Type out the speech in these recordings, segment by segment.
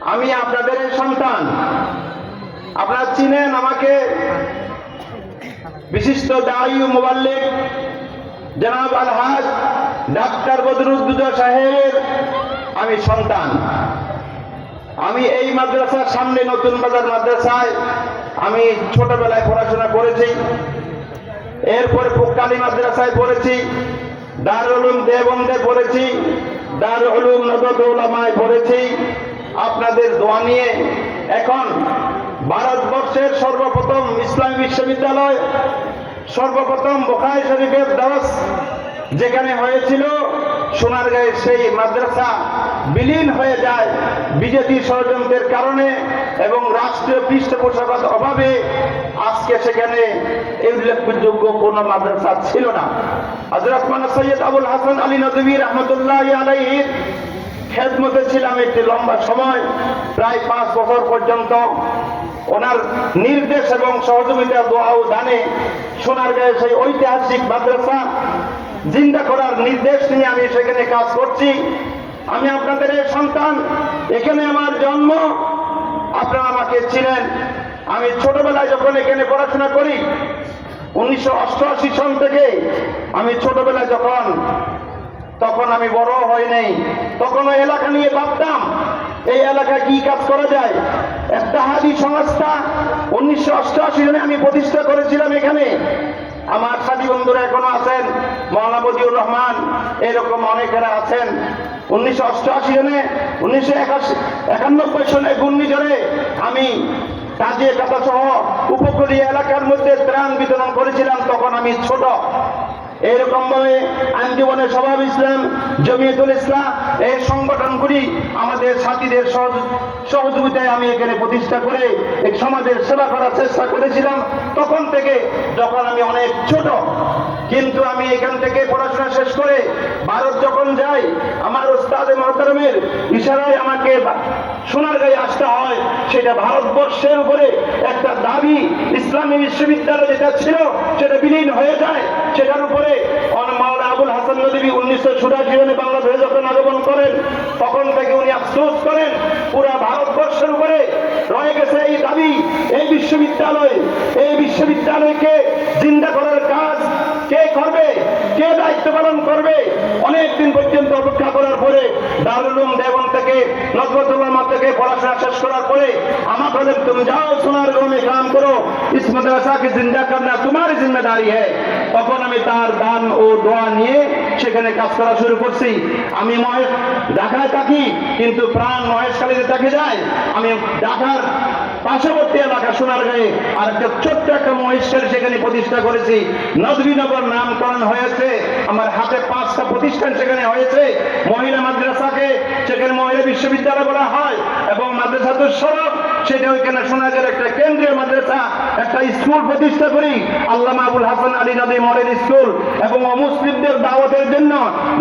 আমি আপনাদের সন্তান। আপনারা চিনেন আমাকে, বিশিষ্ট দায়ী ও মুবাল্লিগ জনাব আলহাজ ডাক্তার বদরুদ্দোজা সাহেবের আমি সন্তান। আমি এই মাদ্রাসার সামনে নতুন বাজার মাদ্রাসায় আমি ছোটবেলায় পড়াশোনা করেছি। এরপরে পুক্কালি মাদ্রাসায় পড়েছি, দারুল উলুম দেওবন্দে পড়েছি, দারুল উলুম নদরুল উলামায় পড়েছি। আপনাদের দোয়া নিয়ে এখন ভারতবর্ষের সর্বপ্রথম ইসলামী বিশ্ববিদ্যালয়, সর্বপ্রথম বুখারী শরীফের দরস যেখানে হয়েছিল, সোনারগাঁয়ের সেই মাদ্রাসা বিলীন হয়ে যায় বিজেপি ষড়যন্ত্রের কারণে এবং রাষ্ট্রীয় পৃষ্ঠপোষকতার অভাবে। আজকে সেখানে এই উল্লেখযোগ্য কোন মাদ্রাসা ছিল না। হযরত মাওলানা সৈয়দ আবুল হাসান আলী নদভী রাহমাতুল্লাহি আলাইহির খেদমতে ছিলাম একটি লম্বা সময়, প্রায় 5 বছর পর্যন্ত। ওনার নির্দেশ এবং সহযোগিতা, দোয়া ও দানে সোনারগাঁয়ের সেই ঐতিহাসিক মাদ্রাসা জিন্দা করার নির্দেশ নিয়ে আমি সেখানে কাজ করছি। আমি আপনাদের সন্তান, এখানে আমার জন্ম, আপনারা আমাকে চিনেন। আমি ছোটবেলায় যখন এখানে পড়াশোনা করি, 1988 সন থেকে আমি ছোটবেলায় তখন আমি বড় হই নাই, তখন ওই এলাকা নিয়ে ভাবতাম এই এলাকায় কি কাজ করা যায়। একটা হাদি সংস্থা 1988 সনে আমি প্রতিষ্ঠা করেছিলাম এখানে। আমার সাথী বন্ধুরা এখনো আছেন, মাওলানা বদিউর রহমান, এরকম অনেকেরা আছেন। 1988 সনে, 1991 সনে ঘূর্ণিঝড়ে আমি কাজে কাটা সহ উপকূলীয় এলাকার মধ্যে ত্রাণ বিতরণ করেছিলাম, তখন আমি ছোট। এরকম ভাবে আঞ্জুমানে সবাব ইসলাম, জমিয়তুল ইসলাম, এই সংগঠনগুলি আমাদের সাথীদের সহযোগিতায় আমি এখানে প্রতিষ্ঠা করে এক সমাজের সেবা করার চেষ্টা করেছিলাম তখন থেকে, যখন আমি অনেক ছোট। কিন্তু আমি এখান থেকে পড়াশোনা শেষ করে ভারত যখন যাই, আমার ওস্তাদে মুহতারামের ইশারায় আমাকে সোনারগাঁয়ে আসতে হয়। সেটা ভারতবর্ষের উপরে একটা দাবি, ইসলামী বিশ্ববিদ্যালয় যেটা ছিল সেটা বিলীন হয়ে যায়। সেটার উপরে মাওলানা আবুল হাসান নদভী 1986 সনে বাংলাদেশে যখন আগমন করেন, তখন থেকে উনি আফসোস করেন পুরা ভারতবর্ষের উপরে রয়ে গেছে এই দাবি, এই বিশ্ববিদ্যালয়কে জিন্দা করার কাজ কে করবে, কে দায়িত্ব পালন করবে। অনেকদিন পর্যন্ত অপেক্ষা করার পরে দারুল উলুম দেওবন্দ থেকে, নদরুল উলামা থেকে পড়াশোনা শেষ করার পরে আমাকে বলেন, তুমি যাও সোনারগাঁও में काम करो, इस मदरसा की जिंदा करना तुम्हारी जिम्मेदारी है। তখন আমি তার দান ও দোয়া নিয়ে সেখানে কাজ করা শুরু করছি। আমি ঢাকায় থাকি, কিন্তু প্রাণ মহেশখালীতে থেকে যায়। আমি ঢাকার পার্শ্ববর্তী এলাকা সোনারগাঁয়ে আর একটা ছোট্ট একটা মহেশখালী সেখানে প্রতিষ্ঠা করেছি। নদভীনগর নামকরণ হয়েছে, আমার হাতে 5টা প্রতিষ্ঠান সেখানে হয়েছে। মহিলা মাদ্রাসাকে সেখানে মহিলা বিশ্ববিদ্যালয় বলা হয় এবং মাদ্রাসাতুল শরফ, সেটা ওইখানে সোনারগাঁয়ের একটা কেন্দ্রীয় মাদ্রাসা, একটা স্কুল প্রতিষ্ঠা করি, আল্লামা আবুল হাসান আলী নদভী মডেল স্কুল। এবং অমুসলিমদের দাওয়াতের জন্য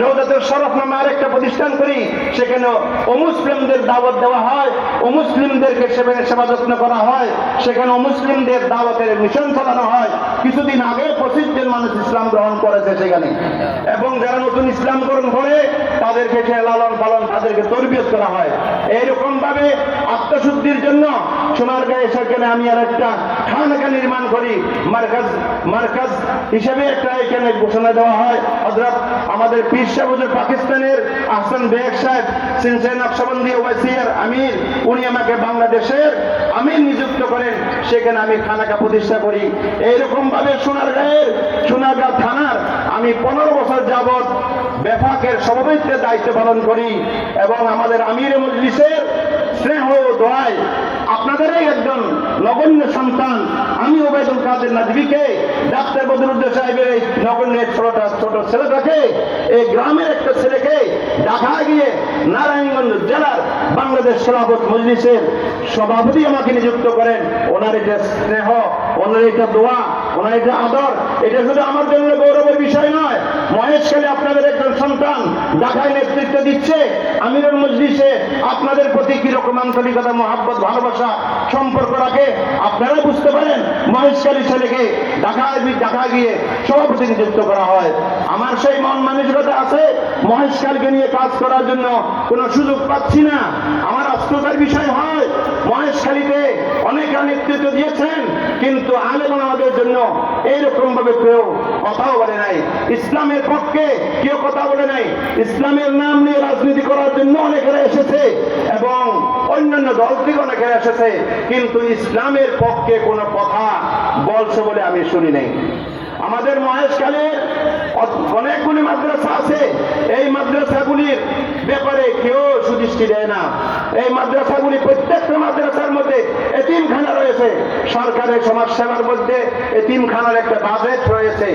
রওজাতুল শরফ নামে আরেকটা প্রতিষ্ঠান করি, সেখানে অমুসলিমদের দাওয়াত দেওয়া হয়, অমুসলিমদেরকে সেবা যত্ন করা হয়, সেখানে অমুসলিমদের দাওয়াতের মিশন চালানো হয়। কিছুদিন আগে 25 জন মানুষ ইসলাম গ্রহণ করেছে সেখানে, এবং যারা নতুন ইসলাম গ্রহণ করে তাদেরকে লালন পালন, তাদেরকে তরবিয়ত করা হয়। এইরকম ভাবে আত্মশুদ্ধির জন্য সোনারগাঁয়ে সেখানে আমি আর একটা খানকা নির্মাণ করি, মার্কাজ হিসেবে একটা এখানে ঘোষণা দেওয়া হয়। হযরত আমাদের পীর সাহেব হুজুর পাকিস্তানের আহসান বেগ সাহেব, সিলসিলা নকশবন্দি ওয়াসিয়ার আমির, উনি আমাকে বাংলাদেশের আমির নিযুক্ত করেন, সেখানে আমি খানাকা প্রতিষ্ঠা করি। এইরকম ভাবে সোনারগাঁ থানার আমি 15 বছর যাবৎ বেফাকের সভাপতিত্বের দায়িত্ব পালন করি এবং আমাদের আমির মজলিসের স্নেহ দোয়ায় আপনাদেরই একজন নগণ্য সন্তান আমি ওবায়দুল কাদের নদভীকে, ডাক্তার বদরুদ্দোজা সাহেবের এই নগণ্য ছোট ছেলেটাকে, এই গ্রামের একটা ছেলেকে ঢাকা গিয়ে নারায়ণগঞ্জ জেলার বাংলাদেশ খেলাফত মজলিসের সভাপতি আমাকে নিযুক্ত করেন। ওনার এটা স্নেহ, ওনার এটা দোয়া, ওনার এটা আদর, এটা শুধু আমার জন্য গৌরবের বিষয় নয়। মহেশখালী আপনাদের একজন সন্তান ঢাকায় নেতৃত্ব দিচ্ছে, আমিরুল মজলিসে আপনাদের প্রতি কিরকম আন্তরিকতা, মহাব্বত, ভালোবাসা, সম্পর্ক রাখে আপনারা বুঝতে পারেন। মহেশখালী ছেলেকে ঢাকা গিয়ে সভাপতি নিযুক্ত করা হয়। আমার সেই মন মানসিকতা আছে, মহেশখালীকে নিয়ে কাজ করার জন্য কোনো সুযোগ পাচ্ছি না। আমার আশ্চর্যের বিষয় হয়, মহেশখালীতে অনেকে নেতৃত্ব দিয়েছেন, কিন্তু আলেম আমাদের জন্য এইরকম ভাবে কেউ কথাও বলে নাই, ইসলামের পক্ষে কেউ কথা বলে নাই। ইসলামের নাম নিয়ে রাজনীতি করার জন্য অনেকেরা এসেছে এবং অন্যান্য দল থেকে অনেকেরা এসেছে, কিন্তু ইসলামের পক্ষে কোনো কথা বলছে বলে আমি শুনি নাই। আমাদের মহেশখালীর অনেকগুলি মাদ্রাসা আছে, এই মাদ্রাসাগুলির ব্যাপারে কেউ সুদৃষ্টি দেয় না। এই মাদ্রাসাগুলি প্রত্যেকটা মাদ্রাসার মধ্যে এতিমখানা রয়েছে, সরকারের সমাজ সেবার মধ্যে এতিমখানার একটা বাজেট রয়েছে,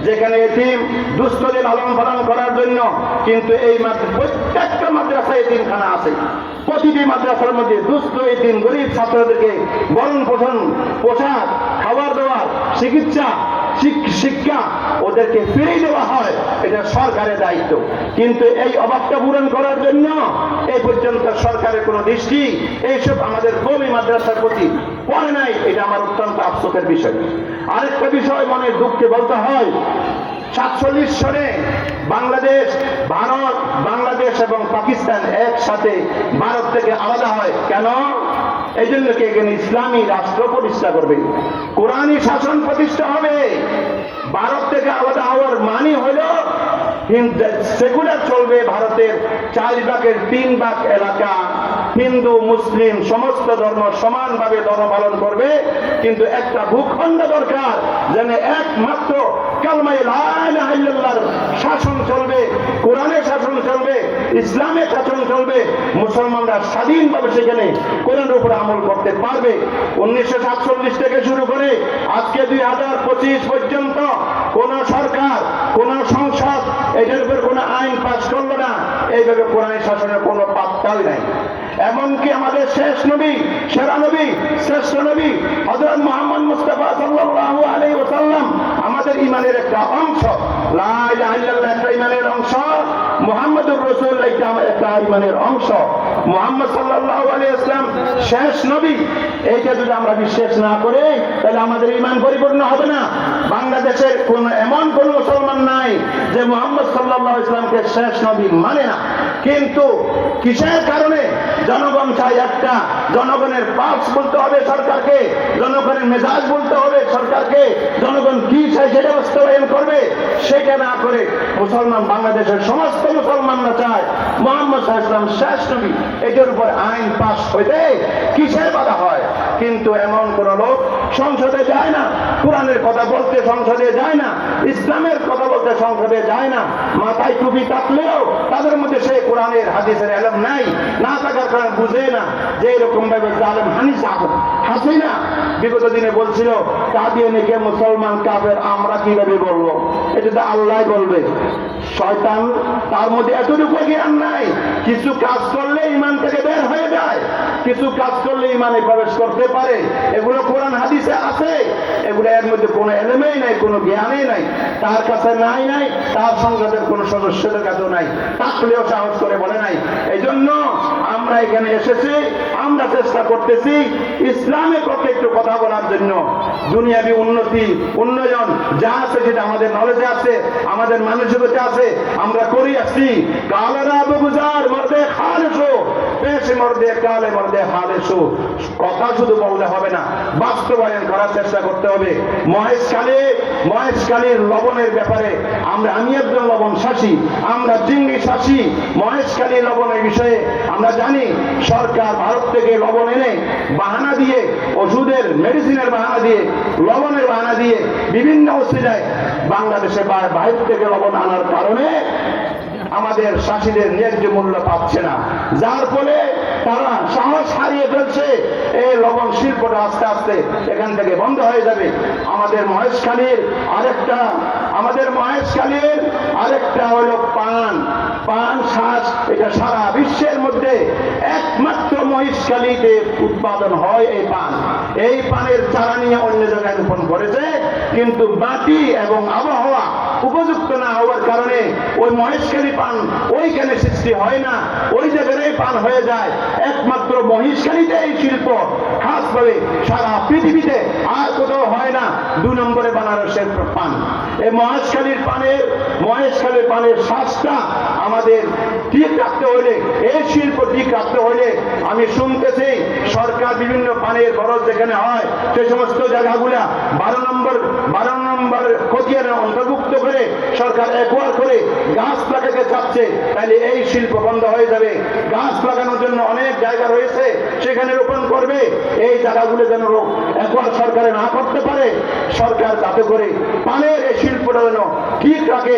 যেখানে এতিম দুস্থদের লালন পালন করার জন্য, কিন্তু এই প্রত্যেকটা মাদ্রাসায় এতিমখানা আছে। প্রতিটি মাদ্রাসার মধ্যে দুস্থ এতিম গরিব ছাত্রদেরকে ভরণ পোষণ, পোশাক, খাবার দাবার, চিকিৎসা, শিক্ষা ওদেরকে ফিরিয়ে দেওয়া হয়, এটা সরকারের দায়িত্ব। কিন্তু এই অভাবটা পূরণ করার জন্য এই পর্যন্ত সরকারের কোনো দৃষ্টি এইসব আমাদের কওমি মাদ্রাসার প্রতি পড়ে নাই, এটা আমার অত্যন্ত আফসোসের বিষয়। আরেকটা বিষয় মনে দুঃখে বলতে হয়, 47 সনে বাংলাদেশ, ভারত, বাংলাদেশ এবং পাকিস্তান একসাথে ভারত থেকে আলাদা হয়। কেন? এই জন্য কে এখানে ইসলামী রাষ্ট্র প্রতিষ্ঠা করবে, কোরআনী শাসন প্রতিষ্ঠা হবে। ভারত থেকে আলাদা হওয়ার মানে হল সেকুলার চলবে, ভারতের 4 ভাগের 3 ভাগ এলাকা হিন্দু মুসলিম সমস্ত ধর্ম সমানভাবে ধর্ম পালন করবে, কিন্তু একটা ভূখণ্ড দরকার, যেন একমাত্র কালমায়ে লা ইলাহা ইল্লাল্লাহর শাসন চলবে, কোরআনের শাসন চলবে, ইসলামের শাসন চলবে, মুসলমানরা স্বাধীনভাবে সেখানে কোরআনের উপর আমল করতে পারবে। 1947 থেকে শুরু করে আজকে 2025 পর্যন্ত কোন সরকার, কোন সংসদ এটার উপর কোন আইন পাস করলো না। এইভাবে কোরআনের শাসনের কোনো পাত্তাই নাই। এমনকি আমাদের শেষ নবী, সেরা নবী, শ্রেষ্ঠ নবী হযরত মুহাম্মদ মুস্তাফা সাল্লাল্লাহু আলাইহি ওয়াসাল্লাম আমাদের ঈমানের একটা অংশ, লা ইলাহা ইল্লাল্লাহ একটা ঈমানের অংশ, মুহাম্মদুর রাসূল একটা ঈমানের অংশ। মুহাম্মদ সাল্লাল্লাহু আলাইহি ওয়াসাল্লাম শেষ নবী, এইটা যদি আমরা বিশ্বাস না করি তাহলে আমাদের ঈমান পরিপূর্ণ হবে না। বাংলাদেশের এমন কোন মুসলমান নাই যে মুহাম্মদ সাল্লাল্লাহু আলাইহি ওয়াসাল্লামকে শেষ নবী মানে না। কিন্তু কিসের কারণে? জনগণ চাই একটা, জনগণের পালস বলতে হবে সরকারকে, জনগণের মেজাজ বলতে হবে সরকারকে, জনগণ কি চাই সেটা বাস্তবায়ন করবে। সেটা না করে মুসলমান, বাংলাদেশের সমস্ত মুসলমানরা চায় মুহাম্মদ সাল্লাল্লাহু আলাইহি ওয়াসাল্লাম শেষ নবী, এটার উপর আইন পাস হইতে কিসের বাধা হয়? কিন্তু এমন কোন লোক সংসদে যায় না, কোরআনের কথা বলতে সংসদে যায় না, ইসলামের কথা বলতে সংসদে যায় না। মাথায় টুপি থাকলেও তাদের মধ্যে সেই কোরআনের হাদিসের ইলম নাই, না থাকার কারণে বুঝে না যে এরকম ভাবে জালেম হাসিনা বিগত দিনে বলছিল কাদিয়ানীকে মুসলমান কাফের, আমরা কিভাবে বলবো? এটা তো আল্লাহ বলবে। শয়তান তার মধ্যে এতটুকু জ্ঞান নাই, কিছু কাজ করলে ঈমান থেকে বের হয়ে যায়, কিছু কাজ করলে ঈমানে প্রবেশ করতে পারে। এগুলো কোরআন হাদিসে আছে, এগুলো এর মধ্যে কোনো এলেমেই নাই, কোনো জ্ঞানই নাই, তার কাছে নাই, তার সংসদের কোনো সদস্যদের কাছেও নাই, থাকলেও সাহস করে বলে নাই। এই জন্য আমরা এখানে এসেছি, আমরা চেষ্টা করতেছি ইসলামের পক্ষে একটু কথা বলার জন্য। দুনিয়াবি উন্নতি, উন্নয়ন যা আছে সেটা আমাদের নলেজে আছে, আমাদের মানসিকতা আছে, আমরা করি আসছি। কালেরা বুজার মর্দে খালেসো, পেশ মর্দে কালে মর্দে খালেসো, কথা শুধু বললে হবে না, বাস্তবায়ন করার চেষ্টা করতে হবে। মহেশখালীর লবণের ব্যাপারে আমি একজন লবণ শাসী, আমরা চিংড়ি শাসী। মহেশখালী লবণের বিষয়ে আমরা জানি সরকার ভারত থেকে লবণ এনে বাহানা দিয়ে, ওষুধের মেডিসিনের বাহানা দিয়ে, লবণের বাহানা দিয়ে বিভিন্ন অসুবিধায় বাংলাদেশে বাইরে থেকে লবণ আনার কারণে আমাদের চাষিদের ন্যায্য মূল্য পাচ্ছে না, যার ফলে তারা সাহস হারিয়ে ফেলছে। এই লবণ শিল্পটা আস্তে আস্তে এখান থেকে বন্ধ হয়ে যাবে। আমাদের মহেশখালীর আরেকটা হলো পান শ্বাস, এটা সারা বিশ্বের মধ্যে একমাত্র মহেশখালীতে উৎপাদন হয় এই পানের চারা নিয়ে অন্য জায়গায় রোপণ করেছে, কিন্তু মাটি এবং আবহাওয়া উপযুক্ত না হওয়ার কারণে ওই মহেশখালী পান ওইখানে সৃষ্টি হয় না, ওই জায়গায় পান হয়ে যায়। একমাত্র মহেশখালীতে এই শিল্প খাসভাবে সারা পৃথিবীতে আর কোথাও হয় না। 2 নম্বরে বেনারসের পান। এই মহেশখালীর পানের শ্বাসটা আমাদের ঠিক রাখতে হলে, এই শিল্প ঠিক রাখতে হলে, আমি শুনতেছি সরকার বিভিন্ন পানের খরচ যেখানে হয় সেই সমস্ত জায়গাগুলা 12 নম্বর খতিয়ানে অন্তর্ভুক্ত করে সরকার একবার করে গাছ লাগাতে চাচ্ছে। তাহলে এই শিল্প বন্ধ হয়ে যাবে। গাছ লাগানোর জন্য অনেক জায়গা রয়েছে, সেখানে রোপণ করবে। এই জায়গাগুলো যেন একবার সরকারে না করতে পারে, সরকার যাতে করে পানের এই শিল্পটা যেন ঠিক রাখে,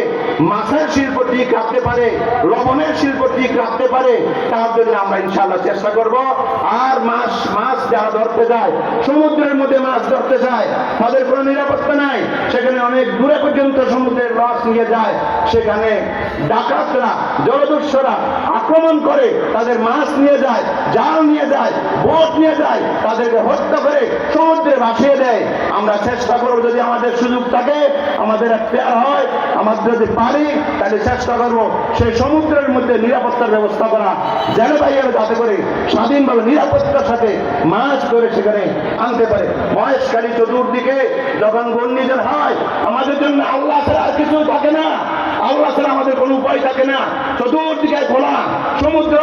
মাছের শিল্প ঠিক রাখতে পারে, লবণের শিল্প ঠিক রাখতে পারে, তার জন্য আমরা ইনশাআল্লাহ চেষ্টা করব। আর মাছ যারা ধরতে যায়, সমুদ্রের মধ্যে মাছ ধরতে যায়, তাদের কোনো নিরাপত্তা নাই। সেখানে অনেক দূরে পর্যন্ত সমুদ্রের লঞ্চ নিয়ে যায়, সেখানে ডাকাতরা, জলদস্যুরা আক্রমণ করে, তাদের মাছ নিয়ে যায়, জাল নিয়ে যায়, বোট নিয়ে যায়, তাদেরকে হত্যা করে সমুদ্রে ভাসিয়ে দেয়। আমরা চেষ্টা করবো, যদি আমাদের সুযোগ থাকে, আমাদের এখতিয়ার হয়, আমাদের যদি পারি, তাহলে চেষ্টা করবো সেই সমুদ্রের মধ্যে নিরাপত্তার ব্যবস্থা করা, জেলেবাইয়ের যাতে করে স্বাধীনভাবে নিরাপত্তার সাথে মাছ ধরে সেখানে আনতে পারে। মহেশখালী চতুর্দিকে যখন ঘূর্ণিঝড় হয়, আমাদের জন্য আল্লাহ ছাড়া আর কিছু থাকে না, আল্লাহ ছাড়া আমাদের কোনো উপায় থাকে না। চতুর্দিকে খোলা সমুদ্র,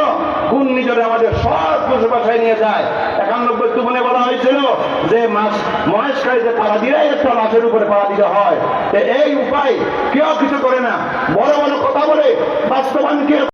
ঘূর্ণিঝড়ে আমাদের সব পশু বাসায় নিয়ে যায়। 91 তুফানে বলা হয়েছিল যে মহেশখালীতে পাড়া দিলেই একটা লাশের উপরে পাড়া দিতে হয়। এই উপায় কেউ কিছু করে না, বড় বড় কথা বলে বাস্তবায়নকে